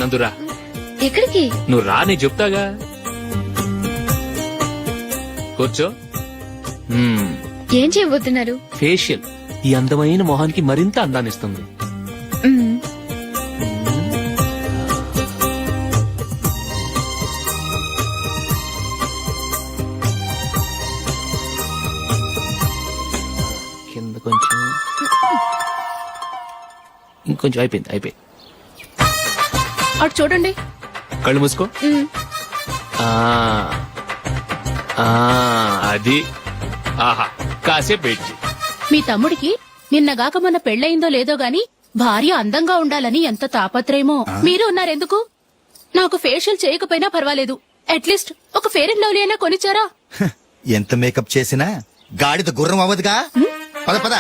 నందురా. ఎక్కడికి? నువ్వు రా, నేను చెప్తాగా. కూర్చో. ఏం చేయబోతున్నారు? ఫేషియల్ ఈ అందమైన మొహానికి మరింత అందాన్నిస్తుంది. కింద కొంచెం, ఇంకొంచెం. అయిపోయింది. అటు చూడండి. కళ్ళు మూసుకో. అది. ఆహా, కాసేపు పెట్టి. మీ తమ్ముడికి నిన్నగాక మొన్న పెళ్లయిందో లేదో గాని భార్య అందంగా ఉండాలని ఎంత తాపత్రయమో. మీరు ఉన్నారెందుకు? నాకు ఫేషియల్ చేయకపోయినా పర్వాలేదు, అట్లీస్ట్ ఒక ఫెయిర్ అండ్ లవ్లీ అయినా కొనిచ్చారా? ఎంత మేకప్ చేసినా గాడిద గుర్రం అవ్వదుగా. పద పద.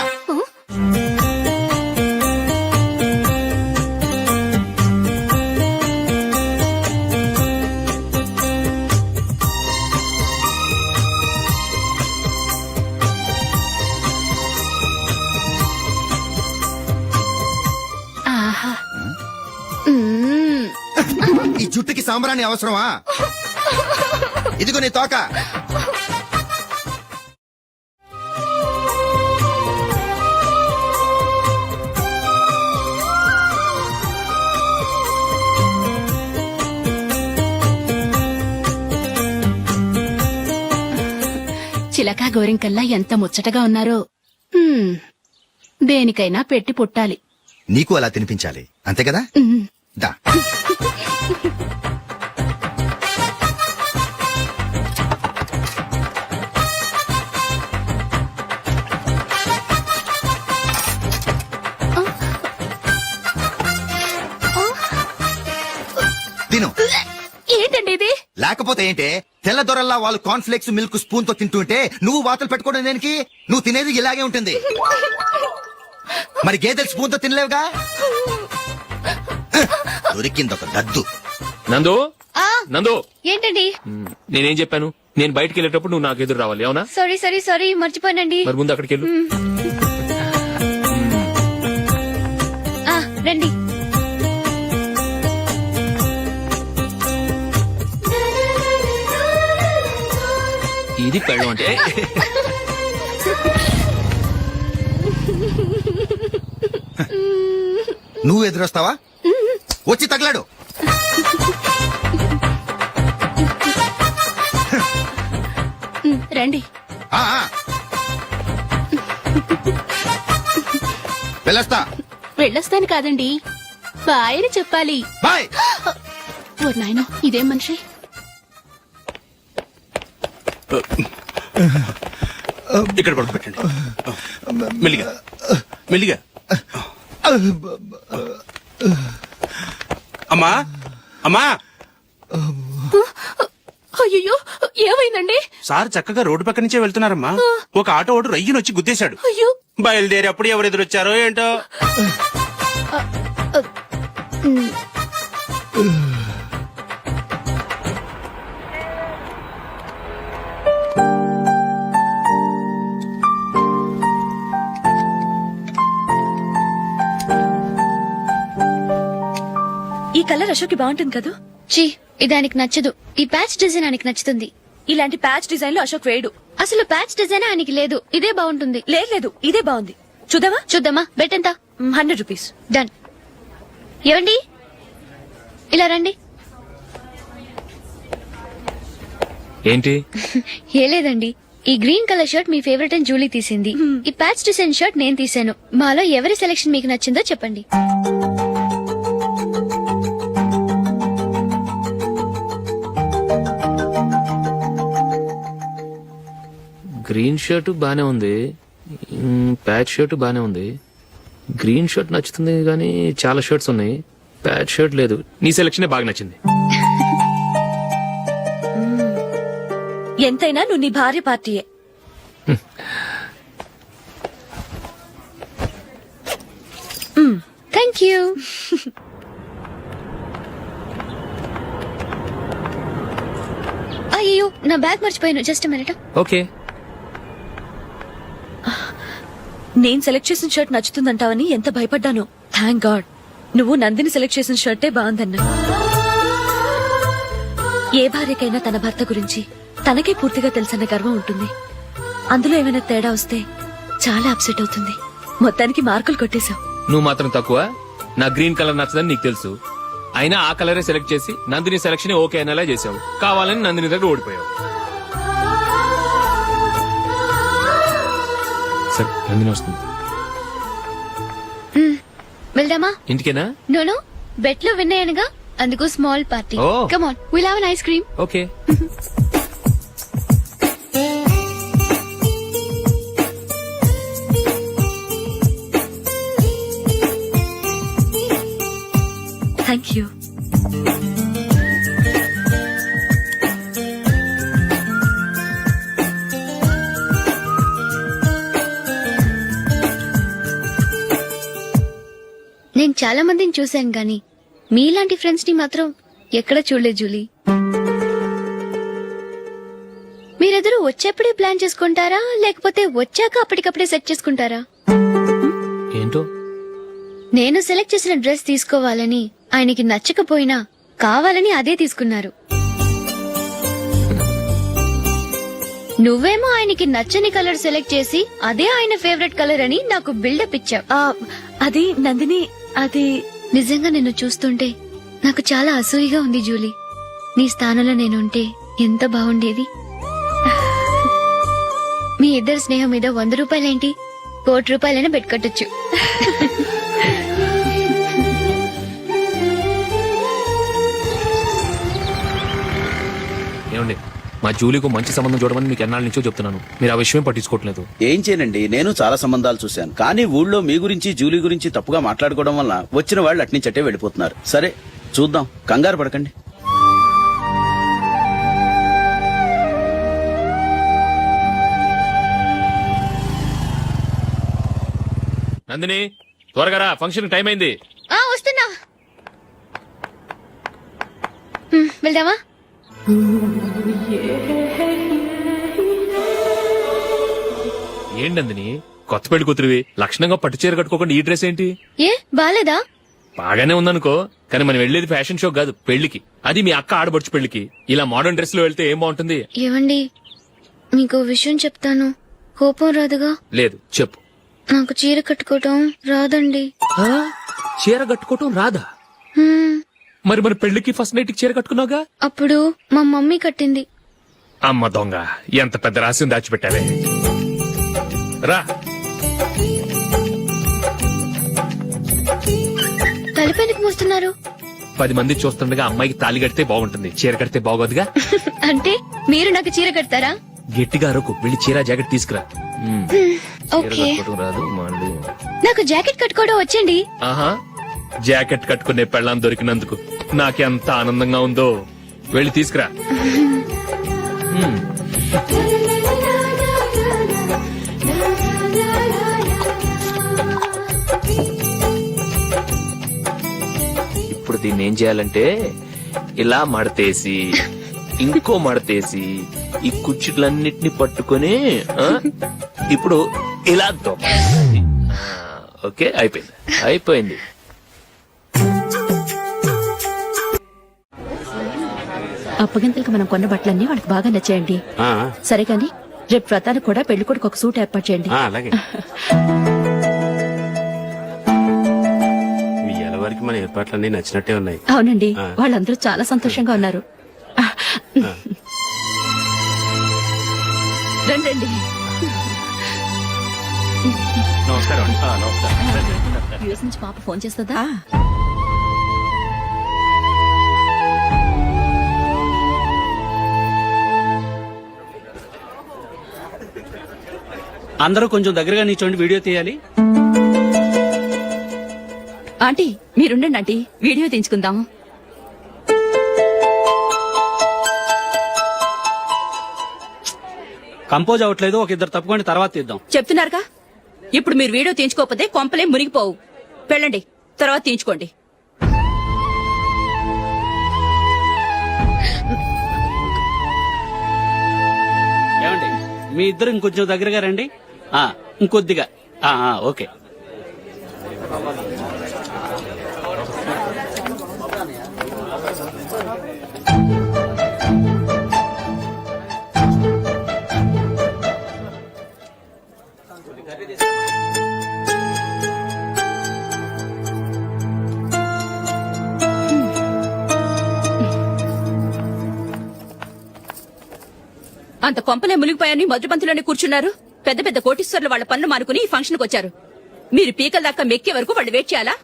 ఈ జుట్టుకి సాంబ్రాణి అవసరమా? ఇదిగో నీ తోక. చిలకా గోరింకల్లా ఎంత ముచ్చటగా ఉన్నారో. దేనికైనా పెట్టి పుట్టాలి. నీకు అలా తినిపించాలి, అంతే కదా? దా. తిను. ఏంటండి ఇది? లేకపోతే ఏంటే, తెల్ల దొరల్లా వాళ్ళు కార్న్ఫ్లేక్స్ మిల్క్ స్పూన్ తో తింటుంటే నువ్వు వాతలు పెట్టుకోవడం దేనికి? నువ్వు తినేది ఇలాగే ఉంటుంది. మరి గేదెలు స్పూన్ తో తినలేవుగా. దొరికిందొక దద్దు. నందు. నందు. ఏంటండి? నేనేం చెప్పాను? నేను బయటికి వెళ్ళేటప్పుడు నువ్వు నాకు ఎదురు రావాలి, అవునా? సారీ మర్చిపోయానండి. మరి ముందు అక్కడికి వెళ్ళు. రండి. ఇది పెళ్ళం అంటే. నువ్వు ఎదురొస్తావా? వచ్చి తగలాడు. రండి. వెళ్ళొస్తాను కాదండి, బాయ్ అని చెప్పాలి. బాయ్. ఓ నాయనో, ఇదేం మనిషి? ఇక్కడ పడుకోబెట్టండి. మెల్లిగా మెల్లిగా. అమ్మా అమ్మా. అయ్యో, ఏమైందండి? సార్ చక్కగా రోడ్డు పక్క నుంచే వెళ్తున్నారమ్మా. ఒక ఆటో ఓడు రయ్యనొచ్చి గుద్దేశాడు. అయ్యో. బయలుదేరి అప్పుడు ఎవరు ఎదురొచ్చారో ఏంటో. ఈ కలర్ అశోక్ కి బాగుంటుంది కదా? చీ, ఇదానికి నచ్చదు. ఈ ప్యాచ్ డిజైన్ ఆయనకి నచ్చుతుంది. ఇలాంటి ప్యాచ్ డిజైన్ లో అశోక్ వేయడు. అసలు ప్యాచ్ డిజైన్ ఆయనకి లేదు. ఇదే బాగుంటుంది. లేదు, ఇదే బాగుంది. చూద్దామా? బెట్ ఎంత? 100 రూపీస్. డన్. ఏవండి, ఇలా రండి. ఏంటి? ఏ లేదండి, ఈ గ్రీన్ కలర్ షర్ట్ మీ ఫేవరెట్ అని జూలీ తీసింది. ఈ ప్యాచ్ డిజైన్ షర్ట్ నేను తీసాను. మాలో ఎవరి సెలెక్షన్ మీకు నచ్చిందో చెప్పండి. గ్రీన్ షర్ట్ బానే ఉంది, ప్యాచ్ షర్ట్ బానే ఉంది. గ్రీన్ షర్ట్ నచ్చుతుంది కానీ చాలా షర్ట్స్ ఉన్నాయి, ప్యాచ్ షర్ట్ లేదు. నీ సెలెక్షనే బాగా నచ్చింది. ఎంతైనా నువ్వు నీ భార్య పార్టీయే. Thank you. అయ్యో, నా బ్యాగ్ మర్చిపోయాను. Just minute. ఓకే. నేను సెలెక్ట్ చేసిన షర్ట్ నచ్చుతుందంటావని ఎంత భయపడ్డాను. థ్యాంక్ గాడ్ నువ్వు నందిని సెలెక్ట్ చేసిన షర్టే బాగుందన్నా. ఏ భార్యకైనా తన భర్త గురించి తనకే పూర్తిగా తెలుసన్న గర్వం ఉంటుంది. అందులో ఏమైనా తేడా వస్తే చాలా అప్సెట్ అవుతుంది. మొత్తానికి మార్కులు కొట్టేశావు. నువ్వు మాత్రం తక్కువ. నా గ్రీన్ కలర్ నచ్చదని నీకు తెలుసు, అయినా ఆ కలరే సెలెక్ట్ చేసి నందిని సెలక్షన్ ఓకే అనేలా చేసావు. కావాలని నందిని దగ్గర ఓడిపోయావు. సరే, నందిని వస్తుంది. వెళ్దామా? ఇంటికేనా? నోను, బెట్ లో విన్ అయ్యానుగా, అందుకు small party. Oh. Come on, will have an ice cream. Okay. Thank you. నేను చాలా మందిని చూశాను గాని మీలాంటి ఫ్రెండ్స్ ని మాత్రం ఎక్కడ చూడలేదు జూలీ. మీరెదరూ వచ్చేప్పుడే ప్లాన్ చేసుకుంటారా, లేకపోతే వచ్చాక అప్పటికప్పుడే సెట్ చేసుకుంటారా? ఏంటో నేను సెలెక్ట్ చేసిన డ్రెస్ తీసుకోవాలని ఆయనకి నచ్చకపోయినా కావాలని అదే తీసుకున్నారు. నువ్వేమో ఆయనకి నచ్చని కలర్ సెలెక్ట్ చేసి అదే ఆయన ఫేవరెట్ కలర్ అని నాకు బిల్డప్ ఇచ్చావు. అది నందిని, అది నిజంగా నిన్ను చూస్తుంటే నాకు చాలా అసూయగా ఉంది జూలీ. నీ స్థానంలో నేనుంటే ఎంత బాగుండేది. మీ ఇద్దరు స్నేహం మీద 100 రూపాయలేంటి, 1 కోటి రూపాయలైనా పెట్టుకట్టొచ్చు. ఏమండి, మా జూలీకు మంచి సంబంధం చూడమని మీకు ఎన్నాళ్ళ నుంచో చెప్తున్నాను, మీరు ఆ విషయం పట్టించుకోవట్లేదు. ఏం చేయనండి, నేను చాలా సంబంధాలు చూశాను. కానీ ఊళ్ళో మీ గురించి జూలీ గురించి తప్పుగా మాట్లాడుకోవడం వల్ల వచ్చిన వాళ్ళు అట్నుంచటే వెళ్ళిపోతున్నారు. సరే చూద్దాం, కంగారు పడకండి. నందిని, త్వరగా రా, ఫంక్షన్ టైం అయింది. వస్తున్నా. వెళ్దామా? ఏంటి నందిని, కొత్త పెళ్లి కూతురివి, లక్షణంగా పట్టు చీర కట్టుకోకుండా ఈ డ్రెస్ ఏంటి? ఏ బాలేదా? బాగానే ఉందనుకో, కానీ మనం వెళ్లేది ఫ్యాషన్ షో కాదు, పెళ్లికి. అది మీ అక్క ఆడబడుచు పెళ్లికి. ఇలా మోడర్న్ డ్రెస్ లో వెళ్తే ఏం బాగుంటుంది? ఏవండి, మీకు విషయం చెప్తాను, కోపం రాదుగా? లేదు, చెప్పు. నాకు చీర కట్టుకోవటం రాదండి. చీర కట్టుకోవటం రాదా? హ్మ్, మరి మన పెళ్లికి ఫస్ట్ నైట్ చీర కట్టుకున్నావుగా? అప్పుడు మా మమ్మీ కట్టింది. అమ్మ దొంగ, ఎంత పెద్ద రహస్యం దాచిపెట్టావే. రా. తలుపెందుకు మోస్తున్నారు? 10 మంది చూస్తుండగా అమ్మాయికి తాళి కడితే బాగుంటుంది, చీర కడితే బాగోదుగా. అంటే మీరు నాకు చీర కడతారా? గట్టిగా అరకు, వెళ్ళి చీర జాకెట్ తీసుకురా. చీర ఓకే. కట్టుకోవటం రాదు మళ్ళీ. నాకు జాకెట్ కట్టుకోవడం వచ్చండి. ఆహా, జాకెట్ కట్టుకునే పెళ్ళాం దొరికినందుకు నాకెంత ఆనందంగా ఉందో. వెళ్ళి తీసుకురా. ఇప్పుడు దీన్ని ఏం చేయాలంటే, ఇలా మడతేసి ఇంకో మడతేసి ఈ కుచ్చిట్లన్నిటిని పట్టుకొని ఇప్పుడు ఇలా దొక్కాలి. ఓకే, అయిపోయింది అయిపోయింది. అప్పగింతలకు మనం కొన్న బట్టలన్నీ వాళ్ళకి బాగా నచ్చాయండి. సరే కానీ రేపు వ్రతానికి కూడా పెళ్లి కొడుకు ఒక సూట్ ఏర్పాటు చేయండి. అలాగే. మీ ఎలవరికి మన ఏర్పాట్లన్నీ నచ్చినట్టే ఉన్నాయి. అవునండి, వాళ్ళందరూ చాలా సంతోషంగా ఉన్నారు. రండి. నమస్కారం. నమస్కారం. యూఎస్ నుంచి పాప ఫోన్ చేస్తుందా? అందరూ కొంచెం దగ్గరగా నిల్చోండి, వీడియో తీయాలి. ఆంటీ మీరుండండి ఆంటీ, వీడియో తీయించుకుందాం. కంపోజ్ అవ్వట్లేదు, ఒక ఇద్దరు తప్పుకొని తర్వాత తీద్దాం. చెప్తున్నారుగా, ఇప్పుడు మీరు వీడియో తీయించుకోకపోతే కొంపలే మునిగిపోవు. వెళ్ళండి, తర్వాత తీయించుకోండి. ఏమండి, మీ ఇద్దరు ఇంకొంచెం దగ్గరగా రండి. ఇంకొద్దిగా ఓకే. అంత కొంపలే మునిగిపోయాని మొదటి పంతులోనే కూర్చున్నారు. పెద్ద పెద్ద కోటీశ్వర్లు వాళ్ళ పనులు మానుకుని ఈ ఫంక్షన్ కు వచ్చారు. మీరు పీకల దాకా మెక్కే వరకు వాళ్ళు వెయిట్ చేయాలా?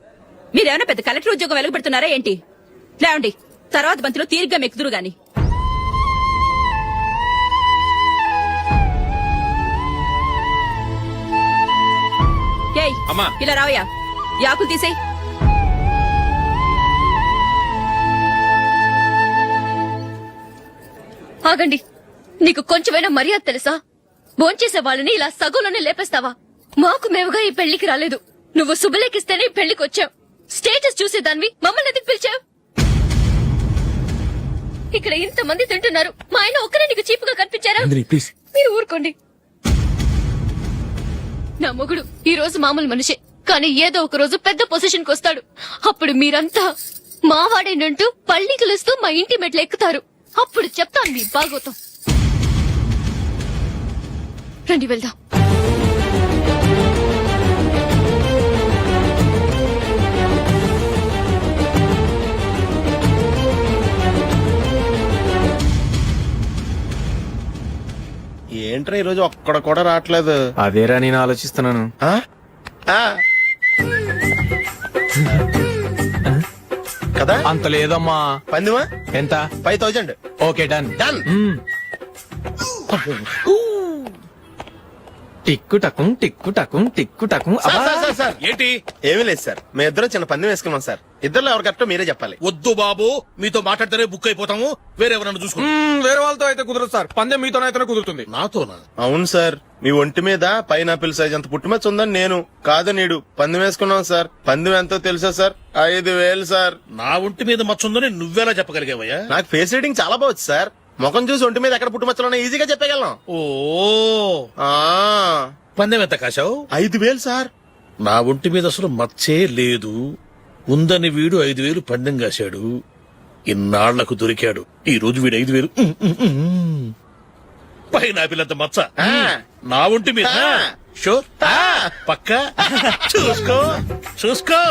మీరేమైనా పెద్ద కలెక్టర్ ఉద్యోగం వెలగబెడుతున్నారా ఏంటి? లేవండి, తర్వాత బంతిలో తీరిగ్గా మెక్కుదురు గాని. ఏయ్, ఇలా రావయ్యా, యాకులు తీసేయ్. ఆగండి, నీకు కొంచెమైనా మర్యాద తెలుసా? భోంచేసే వాళ్ళని ఇలా సగంలోనే లేపేస్తావా? మాకు మేముగా ఈ పెళ్లికి రాలేదు. నువ్వు శుభలేఖిస్తేనే ఈ పెళ్లికి వచ్చావు. స్టేటస్ చూసేదాన్ని మమ్మల్ని ఎందుకు పిలిచావు? ఇక్కడ ఇంతమంది తింటున్నారు, మా ఆయన ఒక్కరే నీకు చీపుగా కనిపించారా? మీరు ఊరుకోండి. నా మొగుడు ఈ రోజు మామూలు మనిషే, కానీ ఏదో ఒక రోజు పెద్ద పొజిషన్ కు వస్తాడు. అప్పుడు మీరంతా మావాడేనంటూ పళ్ళి కలుస్తూ మా ఇంటి మెట్లు ఎక్కుతారు. అప్పుడు చెప్తాను మీ బాగోతం. రండి వెళ్దాం. ఏంట్రా ఈరోజు ఒక్కడ కూడా రావట్లేదు. అదేరా నేను ఆలోచిస్తున్నాను. ఆ? ఆ. కదా అంత లేదమ్మా. పందిమా ఎంత? 5000. Okay, done. డన్. టిక్కు టకుం టిక్కు టకుం టిక్కు టకుం. సార్ ఏంటి? ఏమీ లేదు సార్, మేము ఇద్దరం చిన్న పందెం వేసుకున్నాం సార్. ఇద్దరు ఎవరు కరెక్టో మీరే చెప్పాలి. వద్దు బాబు, మీతో మాట్లాడితేనే బుక్ అయిపోతాము. వేరెవరన్నా చూసుకుంటాం. వేరే వాళ్ళతో అయితే కుదరదు సార్, పందెం మీతోనైతేనే కుదురుతుంది. నాతోనా? అవును సార్, మీ ఒంటి మీద పైనాపిల్ సైజ్ అంత పుట్టుమచ్చ ఉందని నేను కాదు నీడు పందెం వేసుకున్నాం సార్. పందెం ఎంతో తెలుసా సార్? 5000 సార్. నా ఒంటి మీద మచ్చ ఉందని నువ్వెలా చెప్పగలిగావయ్యా? నాకు ఫేస్ రీడింగ్ చాలా బాగుంది సార్. ముఖం చూసి ఒంటి మీద ఎక్కడ పుట్టుమచ్చలో ఈజీగా చెప్పగలం. ఓ, పందెం ఎంత కాశావు? 5000 సార్. నా ఒంటి మీద అసలు మచ్చే లేదు. ఉందని వీడు 5000 పందెం కాశాడు. ఇన్నాళ్లకు దొరికాడు. ఈ రోజు వీడు 5000. పైన పిల్లంత మచ్చ నా ఒంటి మీద. షూర్? పక్క చూసుకో చూసుకో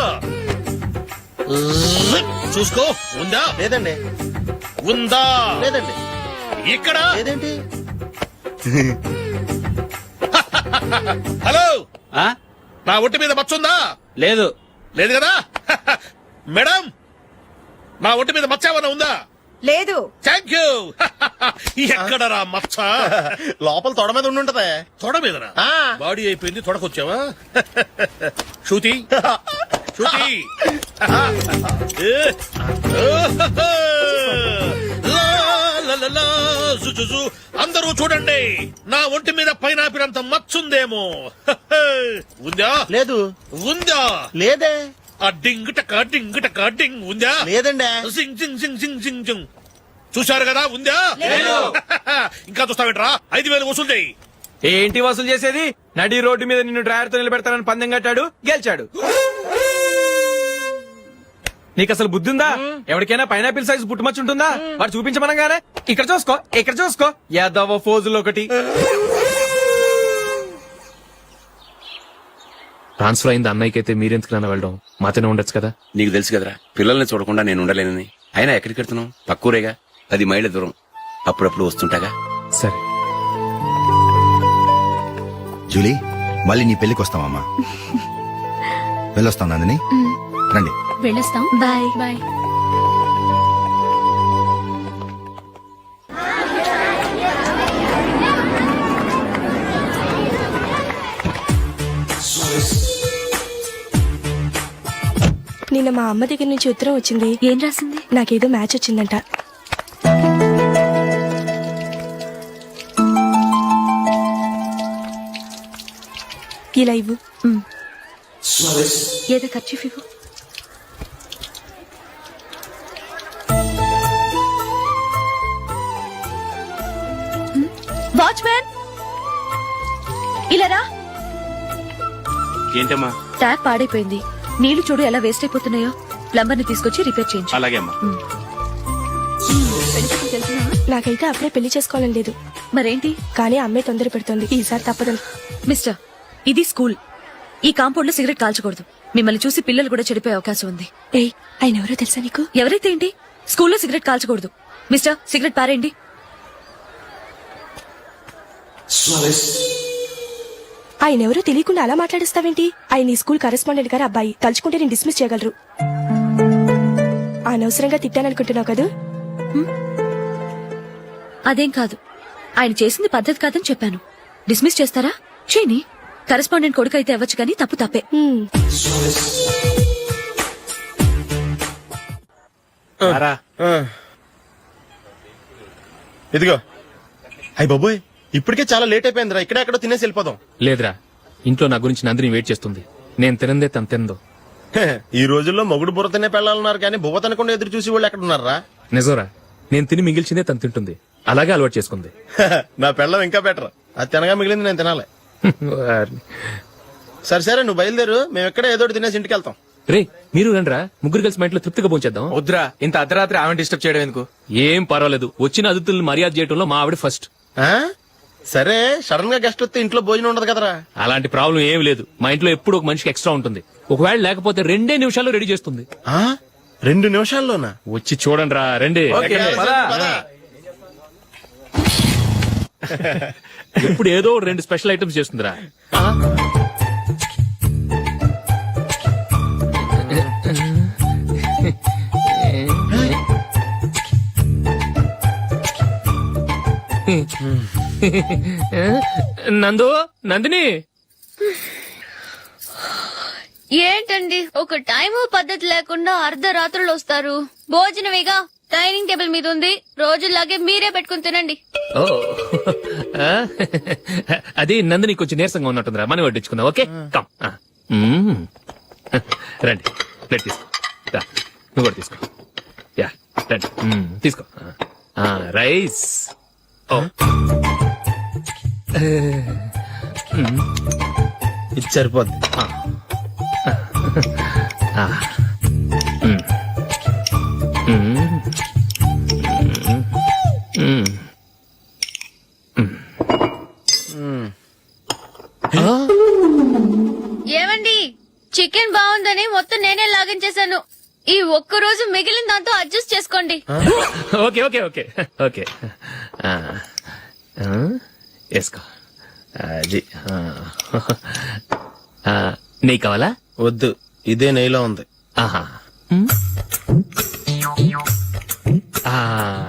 చూసుకో. ఉందా? లేదండి. ఉందా? లేదండి. ఇక్కడ లేదేంటి? హలో, ఆ? నా ఒంటి మీద మచ్చ ఉందా? లేదు. లేదు కదా? మేడం, నా ఒంటి మీద మచ్చ ఏమన్నా ఉందా? లేదు. Thank you. ఎక్కడరా మచ్చ? లోపల తొడ మీద ఉండుంటదే. తొడ మీదనా? ఆ. బాడీ అయిపోయింది, తొడకొచ్చావా? శృతి శృతి. అందరూ చూడండి, నా ఒంటి మీద పైనాపిల్ అంత మచ్చుందేమో. ఉందా? లేదు. ఉందా? లేదే. ఆ డింగ్ టక డింగ్ టక డింగ్ ఉందా? లేదండి. సింగ్ సింగ్ సింగ్ సింగ్ సింగ్ సింగ్. చూశారు కదా? ఉందా? ఇంకా చూస్తావేంట్రా? 5000 వసూలు చేయి. ఏంటి వసూలు చేసేది? నడి రోడ్డు మీద నిన్ను డ్రైవర్ తో నిలబెడతానని పందెం కట్టాడు, గెలిచాడు. నీకు అసలు బుద్ధి ఉందా? ఎవరికైనా పైనాపిల్ సైజ్ పుట్టుమచ్చు ఉంటుందా? వాడు చూపించమనగానే ఇక్కడ చూసుకో, ఇక్కడ చూసుకో, యాదవ ఫోజులు ఒకటి. ట్రాన్స్ఫర్ అయింది అన్నయ్యకి అయితే మీరెందుకు నన్ను వెళ్ళడం? మాతోనే ఉండొచ్చు కదా. నీకు తెలుసు కదరా, పిల్లల్ని చూడకుండా నేను ఉండలేనని. అయినా ఎక్కడికి వెళ్తున్నావు? పక్కూరేగా, 10 మైళ్ళ దూరం. అప్పుడప్పుడు వస్తుంటాగా. సరే జూలీ, మళ్ళీ నీ పెళ్లికి వస్తామమ్మా. వెళ్ళొస్తాం నందిని. రండి. వెళ్ళొస్తాం. బాయ్. బాయ్. నిన్న మా అమ్మ దగ్గర నుంచి ఉత్తరం వచ్చింది. ఏం రాసింది? నాకేదో మ్యాచ్ వచ్చిందంట. ఇలా ఇవ్వు. ఏదో ఖర్చు ఇవ్వు. వాచ్మ్యాన్, ఇలా రా. ఏంటమ్మా? ట్యాప్ పాడైపోయింది. నీళ్లు చూడు ఎలా వేస్ట్ అయిపోతున్నాయో. ప్లంబర్ ని తీసుకొచ్చి రిపేర్ చేయించు. అలాగే అమ్మా. నాకైతే అప్పుడే పెళ్లి చేసుకోవాలని లేదు, మరేంటి? కానీ అమ్మే తొందర పెడుతోంది. ఈసారి తప్పదని. మిస్టర్, ఇది స్కూల్. ఈ కాంపౌండ్ లో సిగరెట్ కాల్చకూడదు. మిమ్మల్ని చూసి పిల్లలు కూడా చెడిపోయే అవకాశం ఉంది. ఏయ్, ఆయన ఎవరో తెలుసా నీకు? ఎవరైతే ఏంటి, స్కూల్లో సిగరెట్ కాల్చకూడదు. మిస్టర్, సిగరెట్ పారేయండి. ఆయన ఎవరో తెలియకుండా అలా మాట్లాడిస్తావేంటి? ఆయన ఈ స్కూల్ కరెస్పాండెంట్ గారు అబ్బాయి. తలుచుకుంటే నేను డిస్మిస్ చేయగలరు. అనవసరంగా తిట్టాననుకుంటున్నావు కదా? అదేం కాదు, ఆయన చేసింది పద్ధతి కాదని చెప్పాను. డిస్మిస్ చేస్తారా? చేయని. కరెస్పాండెంట్ కొడుకు అయితే అవ్వచ్చు కానీ తప్పు తప్పే. ఇదిగో. అయ్య బాబోయ్, ఇప్పటికే చాలా లేట్ అయిపోయిందిరా. ఇక్కడ ఎక్కడో తినేసి వెళ్ళిపోదాం. లేదురా, ఇంట్లో నా గురించి నందిని వెయిట్ చేస్తుంది. నేను తినందే తను తిందో. హే, ఈ రోజుల్లో మొగుడు బుర్ర తినే పెళ్ళాలన్నారు కానీ బువ్వ తినకుండా ఎదురు చూసి వాళ్ళు ఎక్కడ ఉన్నారా? నిజంరా, నేను తిని మిగిల్చిందే తను తింటుంది. అలాగే అలవాటు చేసుకుంది. నా పెళ్ళం ఇంకా బెటర్. అది తినగా మిగిలింది నేను తినాలి. సరే సరే, నువ్వు బయలుదేరు. మేము ఎక్కడ ఏదో ఒకటి తినేసి ఇంటికి వెళ్తాం. రే, మీరు రండిరా, ముగ్గురు కలిసి మా ఇంట్లో తృప్తిగా పోంచేద్దాం. వద్దురా, ఇంత అర్ధరాత్రి ఆమె డిస్టర్బ్ చేయడం ఎందుకు? ఏం పర్వాలేదు, వచ్చిన అతిథులను మర్యాద చేయడంలో మా ఆవిడ ఫస్ట్. ఆ? సరే, సడన్ గా గెస్ట్ వస్తే ఇంట్లో భోజనం ఉండదు కదరా. అలాంటి ప్రాబ్లం ఏం లేదు. మా ఇంట్లో ఎప్పుడు ఒక మనిషికి ఎక్స్ట్రా ఉంటుంది. ఒకవేళ లేకపోతే 2 నిమిషాల్లో రెడీ చేస్తుంది. 2 నిమిషాల్లోనా? వచ్చి చూడండి రా, రండి. ఓకే, పద. ఎప్పుడు ఏదో 2 స్పెషల్ ఐటమ్స్ చేస్తుందిరా. నందు, నందిని. ఏంటండి ఒక టైము పద్ధతి లేకుండా అర్ధరాత్రులు వస్తారు? భోజనమేగా డైనింగ్ టేబుల్ మీద ఉంది. రోజులాగే మీరే పెట్టుకుని తినండి. ఓ, అది నందిని కొంచెం నీరసంగా ఉన్నట్టుందిరా. మనం వడ్డించుకుందాం. Okay, come. రండి, ప్లేట్ తీసుకో. రా, నువ్వు కూడా తీసుకో. యా, రండి, తీసుకో. రైస్. ఓ, ఇది సరిపోద్ది. ఏమండి, చికెన్ బాగుందని మొత్తం నేనే లాగించేశాను. ఈ ఒక్క రోజు మిగిలిన దాంతో అడ్జస్ట్ చేసుకోండి. Okay okay okay okay. వేసుకో. అది నెయ్యి కావాలా? వద్దు, ఇదే నెయ్యిలో ఉంది. ఆహా,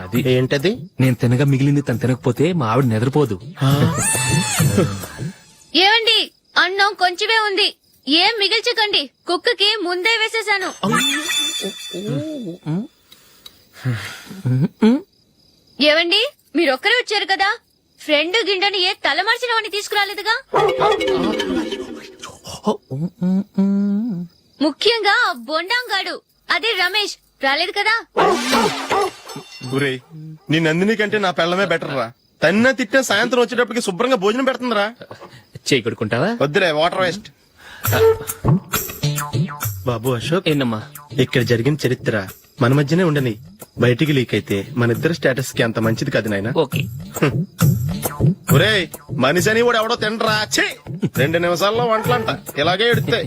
అది ఏంటది? నేను తినగా మిగిలింది తను తినకపోతే మా ఆవిడ నిద్రపోదు. ఏమండి, అన్నం కొంచెమే ఉంది. ఏం మిగిల్చకండి. కుక్కకి ముందే వేసేశాను. ఏవండి, మీరొక్కరే వచ్చారు కదా, ఫ్రెండ్ గిండని ఏ తలమార్చినవని తీసుకురాలేదుగా. ముఖ్యంగా ఆ బొండాంగాడు, అదే రమేష్, రాలేదు కదా. గురేయ్, నీ నందిని కంటే నా పెళ్ళమే బెటర్ రా. తన్న తిట్టిన సాయంత్రం వచ్చేటప్పటికి శుభ్రంగా భోజనం పెడుతుందిరా. చేయి కొడుకుంటావా? వద్దులే, వాటర్ వేస్ట్. బాబు అశోక్, ఏంటమ్మా? ఇక్కడ జరిగిన చరిత్ర మన మధ్యనే ఉండని. బయటికి లీక్ అయితే మన ఇద్దరు స్టేటస్ కి అంత మంచిది కాదు నాయన. ఓకే. ఒరేయ్, మనిషి అని కూడా ఎవడో తినరా. 2 నిమిషాల్లో వంటలంట ఇలాగే ఎడుతాయి.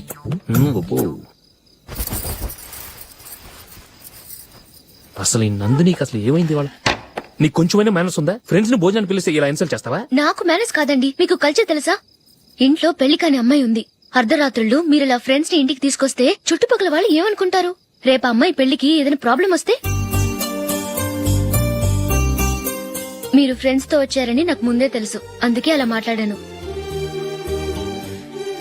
అసలు ఈ నందినికి అసలు ఏమైంది? వాళ్ళ నీకు కొంచెమైనా మేనస్ ఉందా? ఫ్రెండ్స్ ని భోజనాన్ని పిలిస్తే ఇలా ఇన్సల్ట్ చేస్తావా? నాకు మేనేజ్ కాదండి, మీకు కల్చర్ తెలుసా? ఇంట్లో పెళ్లి కాని అమ్మాయి ఉంది. అర్ధరాత్రుళ్ళు మీరిలా ఫ్రెండ్స్ ని ఇంటికి తీసుకొస్తే చుట్టుపక్కల వాళ్ళు ఏమనుకుంటారు? రేపు అమ్మాయి పెళ్లికి ఏదైనా ప్రాబ్లం వస్తే? మీరు ఫ్రెండ్స్ తో వచ్చారని నాకు ముందే తెలుసు, అందుకే అలా మాట్లాడాను.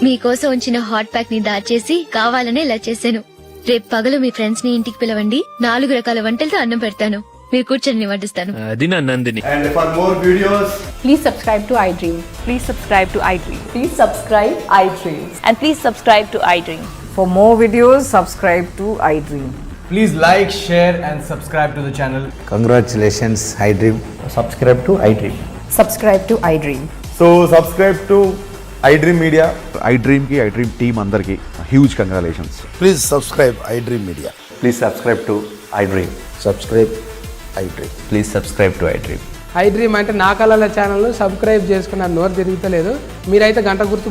మీకోసం ఉంచిన హాట్ ప్యాక్ ని దాచేసి కావాలనే ఇలా చేశాను. రేపు పగలు మీ ఫ్రెండ్స్ ని ఇంటికి పిలవండి. 4 రకాల వంటలతో అన్నం పెడతాను. మీరు కూర్చొని వడ్డిస్తాను. అది నా Nandini. And for more videos, please subscribe to iDream. Please subscribe to iDream. Please subscribe iDream. And please subscribe to iDream. For more videos, subscribe to iDream. please like, share and subscribe to the channel. Congratulations, iDream. Subscribe to iDream. Subscribe to iDream. So subscribe to iDream media. IDream team అందరికి huge congratulations. Please subscribe iDream media. Please subscribe to iDream. Subscribe iDream. Please subscribe to iDream. IDream అంటే నా కళల channel subscribe చేసుకున్న నోరు తిరుగుతలేదు. మీరైతే గంట గుర్తు